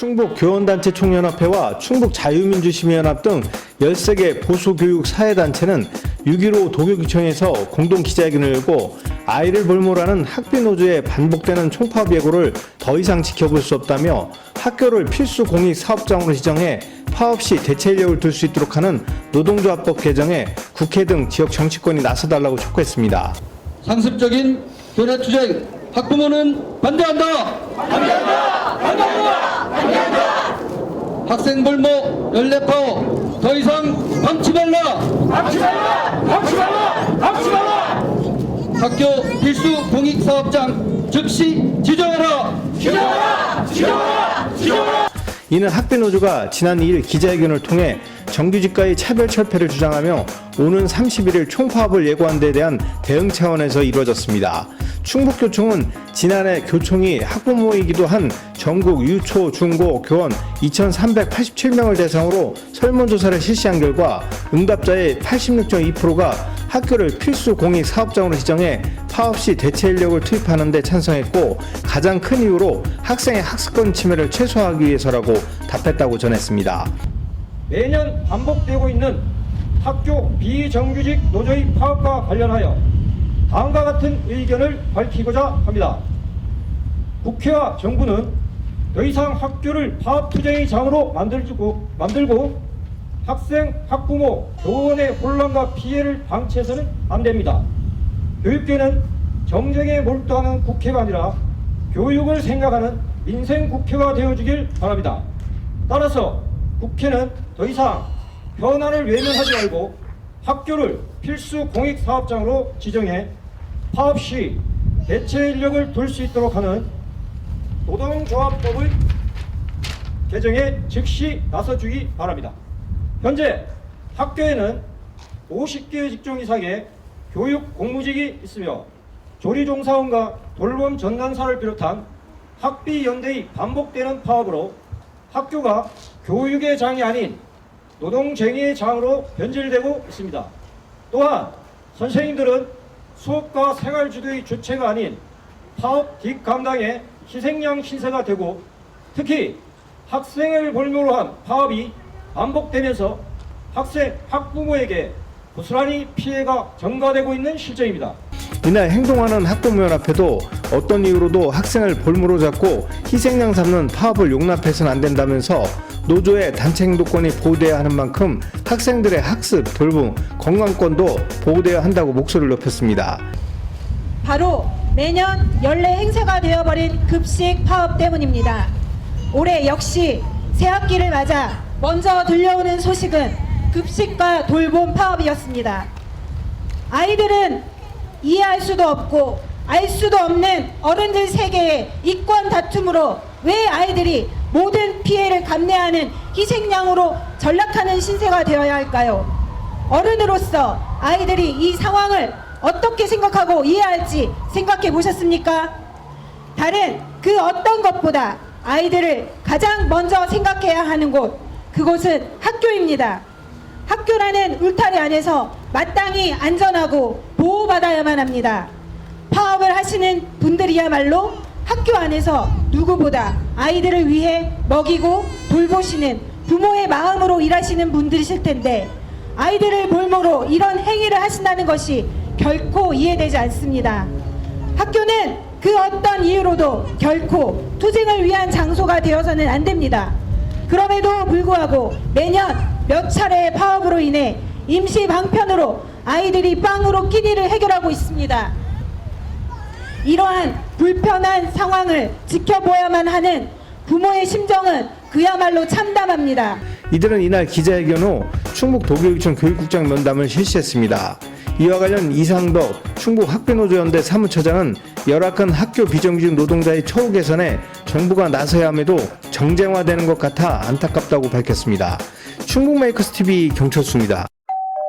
충북교원단체 총연합회와 충북자유민주시민연합 등 13개 보수교육 사회단체는 6.15 도교구청에서 공동 기자회견을 열고 아이를 볼모라는 학비노조의 반복되는 총파업 예고를 더 이상 지켜볼 수 없다며 학교를 필수 공익 사업장으로 지정해 파업 시 대체 인력을 둘 수 있도록 하는 노동조합법 개정에 국회 등 지역 정치권이 나서달라고 촉구했습니다. 상습적인 교내투쟁 학부모는 반대한다. 반대한다. 반대한다. 반대한다. 학생 볼모 연례파업 더 이상 방치 말라. 방치 말라. 방치 말라. 방치 말라. 학교 필수 공익사업장 즉시 지정하라. 지정하라. 지정하라. 지정하라. 이는 학비노조가 지난 2일 기자회견을 통해 정규직과의 차별 철폐를 주장하며 오는 31일 총파업을 예고한 데 대한 대응 차원에서 이루어졌습니다. 충북교총은 지난해 교총이 학부모이기도 한 전국 유초, 중고, 교원 2,387명을 대상으로 설문조사를 실시한 결과 응답자의 86.2%가 학교를 필수 공익 사업장으로 지정해 파업 시 대체 인력을 투입하는 데 찬성했고 가장 큰 이유로 학생의 학습권 침해를 최소화하기 위해서라고 답했다고 전했습니다. 매년 반복되고 있는 학교 비정규직 노조의 파업과 관련하여 다음과 같은 의견을 밝히고자 합니다. 국회와 정부는 더 이상 학교를 파업 투쟁의 장으로 만들고 학생, 학부모, 교원의 혼란과 피해를 방치해서는 안 됩니다. 교육계는 정쟁에 몰두하는 국회가 아니라 교육을 생각하는 민생국회가 되어주길 바랍니다. 따라서 국회는 더 이상 현안을 외면하지 말고 학교를 필수 공익사업장으로 지정해 파업 시 대체 인력을 둘 수 있도록 하는 노동조합법의 개정에 즉시 나서주기 바랍니다. 현재 학교에는 50개 직종 이상의 교육 공무직이 있으며 조리종사원과 돌봄 전담사를 비롯한 학비연대의 반복되는 파업으로 학교가 교육의 장이 아닌 노동쟁의의 장으로 변질되고 있습니다. 또한 선생님들은 수업과 생활주도의 주체가 아닌 파업 뒷감당의 희생양 신세가 되고 특히 학생을 볼모로 한 파업이 반복되면서 학생, 학부모에게 고스란히 피해가 전가되고 있는 실정입니다. 이날 행동하는 학부모연합회도 어떤 이유로도 학생을 볼모로 잡고 희생양 삼는 파업을 용납해서는 안 된다면서 노조의 단체 행동권이 보호되어야 하는 만큼 학생들의 학습, 돌봄, 건강권도 보호되어야 한다고 목소리를 높였습니다. 바로 매년 연례 행사가 되어버린 급식 파업 때문입니다. 올해 역시 새학기를 맞아 먼저 들려오는 소식은 급식과 돌봄 파업이었습니다. 아이들은 이해할 수도 없고 알 수도 없는 어른들 세계의 이권 다툼으로 왜 아이들이 모든 피해를 감내하는 희생양으로 전락하는 신세가 되어야 할까요? 어른으로서 아이들이 이 상황을 어떻게 생각하고 이해할지 생각해 보셨습니까? 다른 그 어떤 것보다 아이들을 가장 먼저 생각해야 하는 곳, 그곳은 학교입니다. 학교라는 울타리 안에서 마땅히 안전하고 보호받아야만 합니다. 파업을 하시는 분들이야말로 학교 안에서 누구보다 아이들을 위해 먹이고 돌보시는 부모의 마음으로 일하시는 분들이실 텐데 아이들을 볼모로 이런 행위를 하신다는 것이 결코 이해되지 않습니다. 학교는 그 어떤 이유로도 결코 투쟁을 위한 장소가 되어서는 안 됩니다. 그럼에도 불구하고 매년 몇 차례의 파업으로 인해 임시 방편으로 아이들이 빵으로 끼니를 해결하고 있습니다. 이러한 불편한 상황을 지켜보야만 하는 부모의 심정은 그야말로 참담합니다. 이들은 이날 기자회견 후 충북도교육청 교육국장 면담을 실시했습니다. 이와 관련 이상덕 충북학비노조연대 사무처장은 열악한 학교 비정규직 노동자의 처우 개선에 정부가 나서야 함에도 정쟁화되는 것 같아 안타깝다고 밝혔습니다. 충북메이커스TV 경철수입니다.